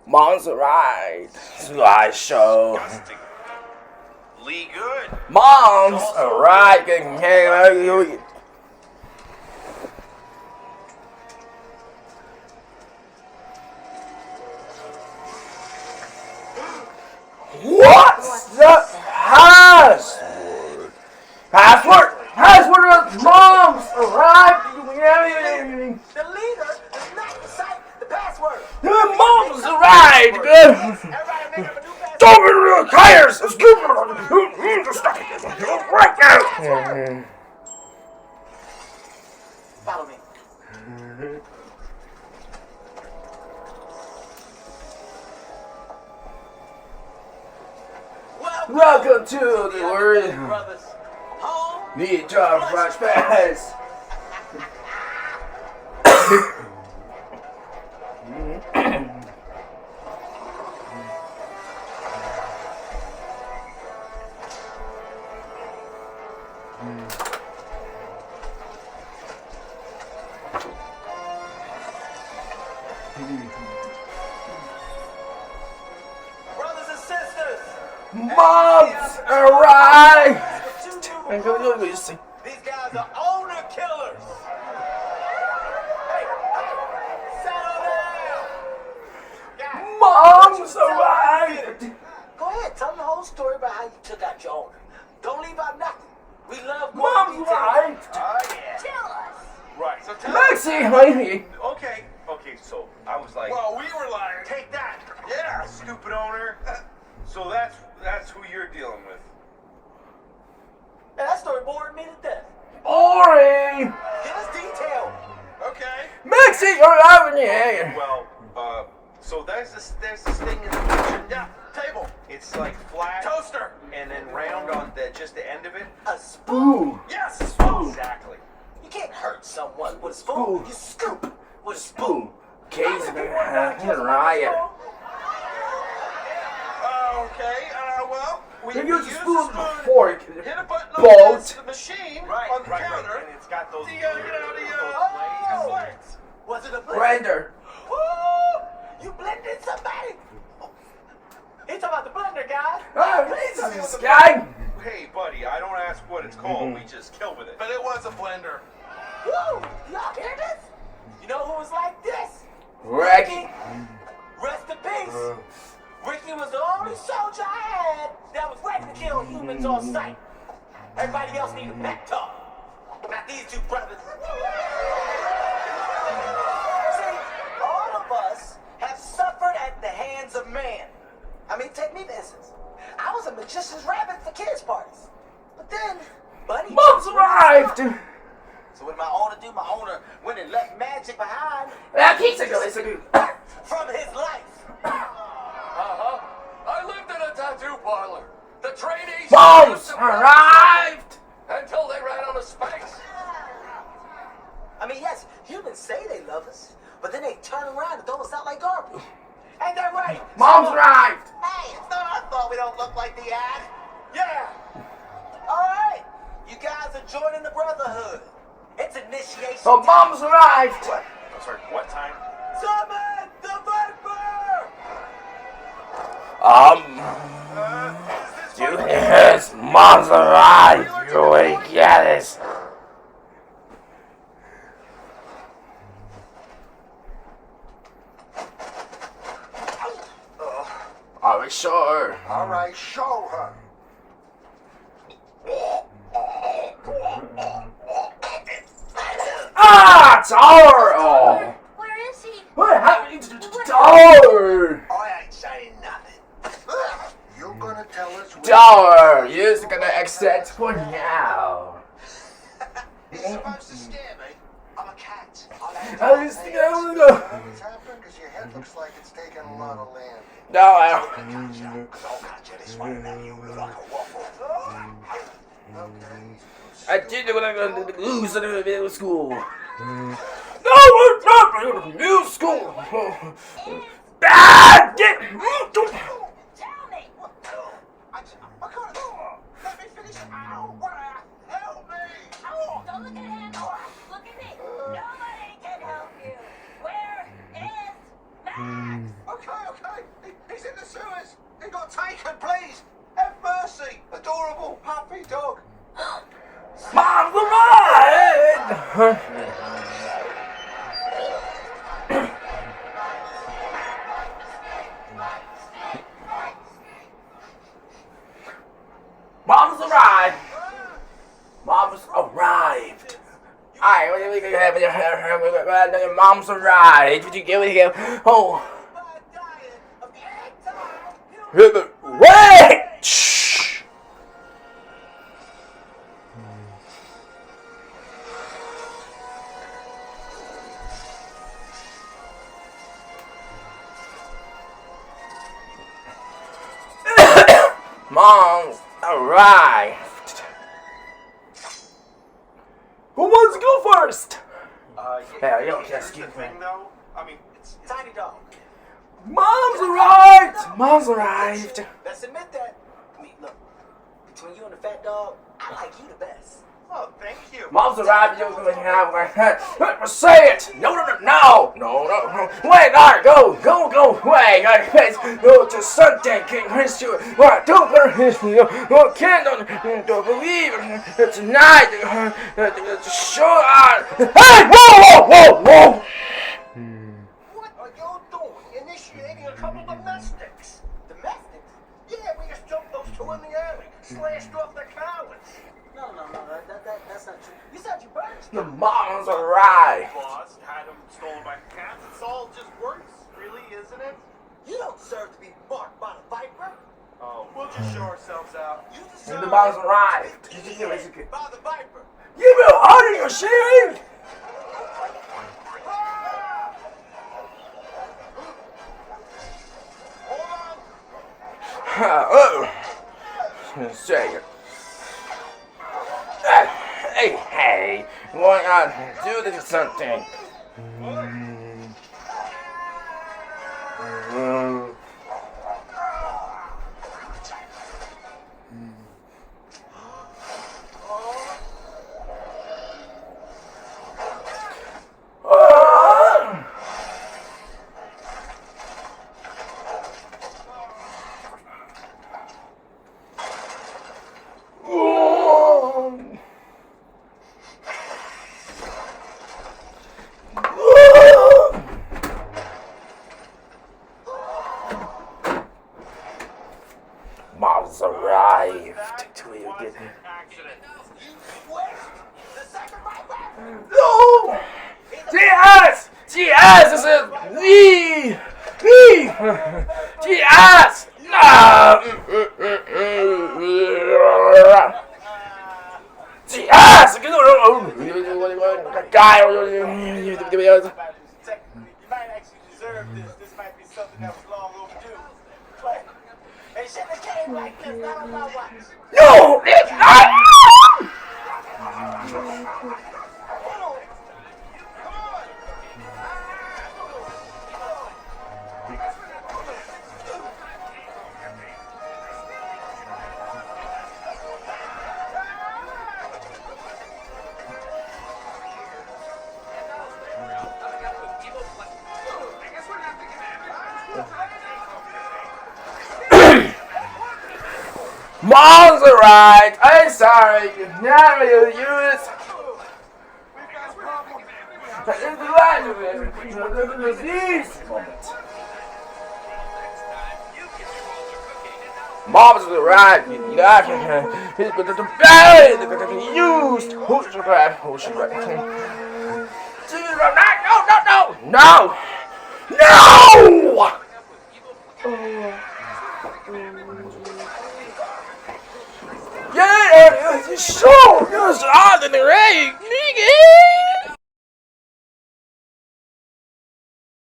Monster Ride. Slideshow. Lee Good. Mom's Ride. What's the password? Password of Mom's Ride. The leader is not the site, the password. Mom's Ride. Everybody make up a new password. Don't be real tires. Let's go. Right now. Follow me. Welcome to the world. Brothers. Home. Need job flash pass. Brothers and sisters. Mom's arrived. These guys are owner killers. Hey, settle down. Guys, Mom's arrived. go ahead, tell them the whole story about how you took out your owner. Don't leave out nothing. We love more Mom's details. arrived. Oh, yeah. Tell us. Right, so tell Maxie, honey. Okay, so I was like, Well, we were like, take that. Yeah, stupid owner. So that's who you're dealing with. Hey, that story bored me to death. Boring. Give us detail. okay. Maxie, you're out in here. Well, so there's this thing in the kitchen. Yeah, table, It's like flat toaster. and then round on just the end of it. A spoon. Ooh. Yes. Exactly. You can't hurt someone with a spoon. Spoon. You scoop with a spoon. Case riot. Okay. Well, we You use use a spoon, the fork, Hit a button on bolt. the machine Right, on the counter. And it's got those. The Oh. blades. Was it a blend? Blender. Woo! You blended somebody? He talking about the blender, guys. Oh, this guy. Hey, buddy, I don't ask what it's called. We just kill with it. But it was a blender. Woo! Y'all hear this? You know who was like this? Ricky. Rest in peace. Ricky was the only soldier I had that was ready to kill humans on sight. Everybody else needed back talk. Not these two brothers. See, all of us have suffered at the hands of man. I mean, take me for instance. I was a magician's rabbit for kids' parties. But then, Bunny... Mom's arrived. So what did my owner do? My owner went and left magic behind from his life. I lived in a tattoo parlor. The trainees Mom's used to arrived. until they ran out of space. I mean, yes, humans say they love us, but then they turn around and throw us out like garbage. Ain't that right? Mom's arrived. Hey, it's not our fault we don't look like the ad. Yeah. All right. You guys are joining the Brotherhood. It's initiation. Oh, Mom's arrived. What? I'm sorry. What time? Summon the Viper! Yes, Mom's arrived. You ain't get it. Are we sure? All right, show her. Ah, Tower! Oh. Where is he? What happened to Tower? I ain't saying nothing. You're gonna tell us where Tower, you're gonna accept for now. you're supposed to scare me. I'm a cat. I was thinking I was gonna. What's happening? Because your head looks like it's taking a lot of land. No, I don't. I'll catch you this way, now you look like a waffle. Okay. I did it when I got to lose in the middle school. No, we're not going to middle school. Ah, get. Tell me. Let me finish. Ow, help me. Don't look at him. Look at me. Nobody can help you. Where is Max? Okay. He's in the sewers. He got taken, please. Have mercy. Adorable puppy dog. Mom's alive! Mom's arrived! Mom's arrived! Alright, what do we have here? Mom's arrived! Did you get it here? Oh! Wait! Shh! Mom's arrived. Who wants to go first? Yeah, you don't here's just the give thing, though. I mean, it's Tiny dog. Mom's arrived. Mom's arrived. Let's admit that. I mean, look, between you and the fat dog, I like you the best. oh, thank you. Mom's arrived. You're gonna have say it. No. Wait, go. Wait, go to something. Can't hurt you. What? Don't can't don't believe it tonight. Show out. Hey, whoa. What are you doing? Initiating a couple domestics. Domestics? Yeah, we just jumped those two in the alley. Slashed off the collars. No, that's not true. You said you burned. The mom's arrived. Lost, had them stolen by cats. It's all just works, really, isn't it? You don't deserve to be marked by the viper. Oh, we'll just show ourselves out. You deserve The mom's arrived. to be eaten by the viper. You been hiding your shit. Hold on. Say it. Hey, why not do this something? Mom's arrived. Till you get Accident. The second viper. no. Yes. This is me. Yes. No. Yes. Guy. You might actually deserve this. This might be something that was long overdue. But it shouldn't have came like this. Not on my watch. No. It's not. Mom's arrived. I'm sorry. You never use. But it's the light of it. Disease. Mom's arrived. You got the belly. Used. Who should grab? No. Yeah, it's so. You're out in the rain, nigga.